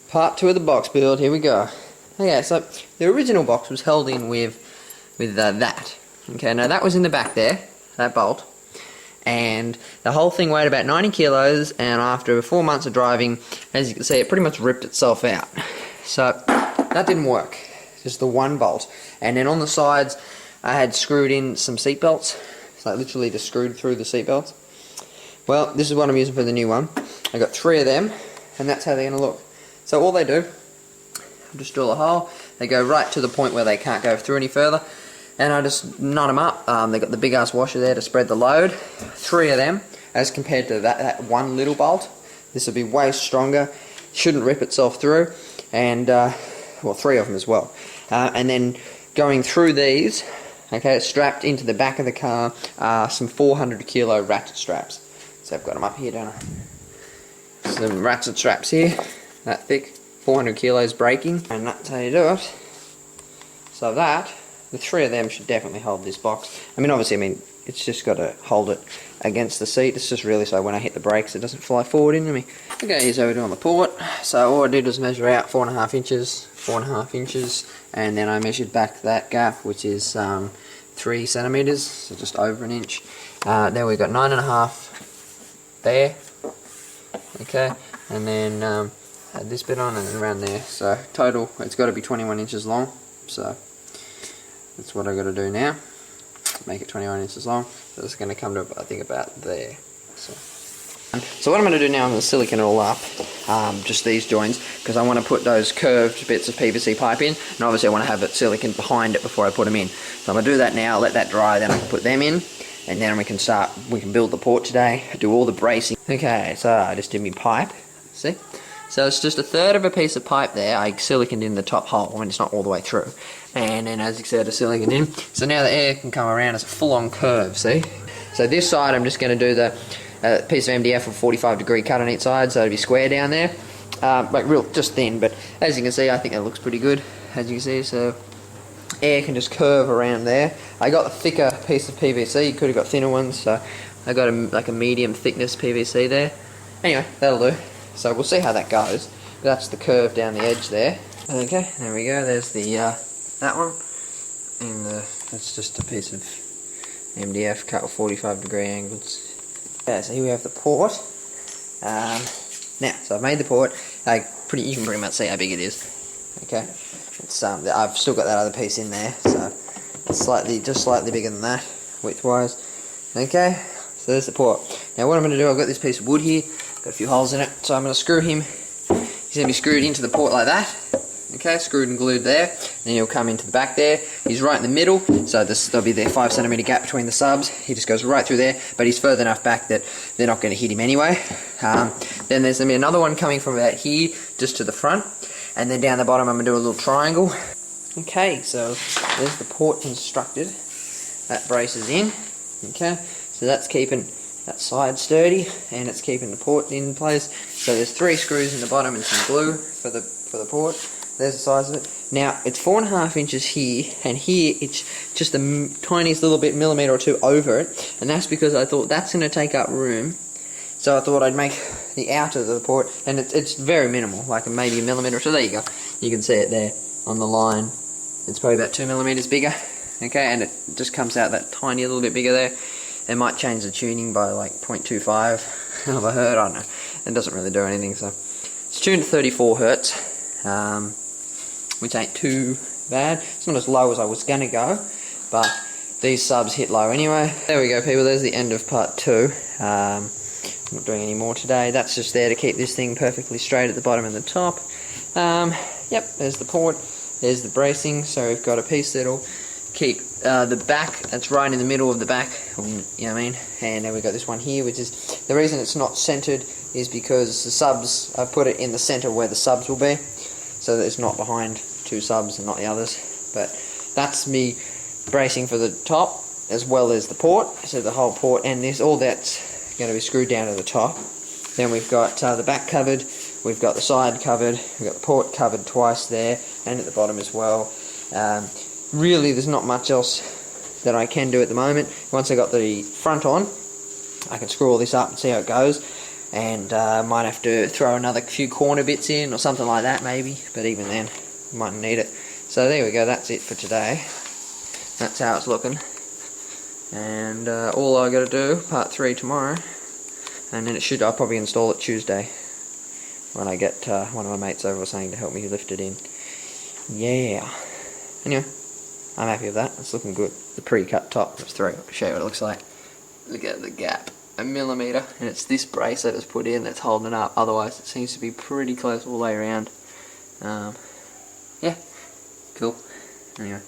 Part 2 of the box build, here we go. Okay, so the original box was held in with that. Okay, now that was in the back there, that bolt. And the whole thing weighed about 90 kilos, and after 4 months of driving, as you can see, it pretty much ripped itself out. So that didn't work, just the one bolt. And then on the sides, I had screwed in some seat belts. So I literally just screwed through the seat belts. Well, this is what I'm using for the new one. I got 3 of them, and that's how they're going to look. So all they do, just drill a hole, they go right to the point where they can't go through any further, and I just knot them up. They've got the big ass washer there to spread the load. 3 of them, as compared to that one little bolt. This will be way stronger, shouldn't rip itself through, and well, 3 of them as well. And then going through these, okay, strapped into the back of the car are some 400 kilo ratchet straps. So I've got them up here, don't I? Some ratchet straps here, that thick, 400 kilos braking, and that's how you do it. So that, the 3 of them should definitely hold this box. I mean, obviously, it's just got to hold it against the seat. It's just really so when I hit the brakes, it doesn't fly forward into me. Okay, here's how we do on the port. So all I did was measure out 4.5 inches, 4.5 inches, and then I measured back that gap, which is 3 centimeters, so just over an inch. Then we've got 9.5 there. Okay, and then add this bit on and then around there. So total, it's got to be 21 inches long. So that's what I got to do now. Make it 21 inches long. So it's going to come to, I think, about there. So what I'm going to do now, I'm going to silicone it all up, just these joints, because I want to put those curved bits of PVC pipe in, and obviously I want to have it silicone behind it before I put them in. So I'm going to do that now, let that dry, then I can put them in, and then we can build the port today, do all the bracing. Okay, so I just did my pipe, see? So it's just 1/3 of a piece of pipe there. I siliconed in the top hole when it's not all the way through. And then, as you said, I siliconed in. So now the air can come around as a full-on curve, see? So this side I'm just going to do the piece of MDF with 45-degree cut on each side, so it'll be square down there. Like real, just thin, but as you can see, I think that looks pretty good, as you can see. So air can just curve around there. I got a thicker piece of PVC. You could have got thinner ones, so I got like a medium thickness PVC there. Anyway, that'll do. So we'll see how that goes. That's the curve down the edge there. Okay, there we go. There's the that one, and that's just a piece of MDF cut with 45-degree angles. Yeah, so here we have the port. Now, so I've made the port. You can pretty much see how big it is. Okay, it's I've still got that other piece in there, so it's just slightly bigger than that, width-wise. Okay, so there's the port. Now, what I'm going to do, I've got this piece of wood here. Got a few holes in it, so I'm going to screw him. He's going to be screwed into the port like that. Okay, screwed and glued there. Then he'll come into the back there. He's right in the middle, so there'll be the 5 centimeter gap between the subs. He just goes right through there, but he's further enough back that they're not going to hit him anyway. Then there's going to be another one coming from about here, just to the front. And then down the bottom, I'm going to do a little triangle. Okay, so there's the port constructed. That braces in. Okay, so that's keeping that side sturdy, and it's keeping the port in place. So there's 3 screws in the bottom and some glue for the port. There's the size of it. Now it's 4.5 inches here, and here it's just the tiniest little bit, millimeter or 2 over it, and that's because I thought that's going to take up room. So I thought I'd make the outer of the port, and it's very minimal, like maybe a millimeter or 2. There you go. You can see it there on the line. It's probably about 2 millimeters bigger. Okay, and it just comes out that tiny little bit bigger there. They might change the tuning by like 0.25. Have I heard? I don't know. It doesn't really do anything. So it's tuned to 34 hertz, which ain't too bad. It's not as low as I was gonna go, but these subs hit low anyway. There we go, people. There's the end of part 2. I'm not doing any more today. That's just there to keep this thing perfectly straight at the bottom and the top. Yep. There's the port. There's the bracing. So we've got a piece that'll keep the back, that's right in the middle of the back, you know what I mean, and then we've got this one here, which is, the reason it's not centered is because the subs, I've put it in the center where the subs will be, so that it's not behind 2 subs and not the others. But that's me bracing for the top as well as the port, so the whole port, and this, all that's going to be screwed down to the top. Then we've got the back covered, we've got the side covered, we've got the port covered twice there, and at the bottom as well. Really, there's not much else that I can do at the moment. Once I got the front on, I can screw all this up and see how it goes. and might have to throw another few corner bits in or something like that maybe, but even then might need it. So there we go, that's it for today. That's how it's looking, and all I got to do, part 3 tomorrow, and then I'll probably install it Tuesday when I get one of my mates over or something to help me lift it in. Yeah. Anyway, I'm happy with that. It's looking good. The pre-cut top. Let's show you what it looks like. Look at the gap, 1 millimeter, and it's this brace that was put in that's holding it up. Otherwise, it seems to be pretty close all the way around. Yeah, cool. Anyway.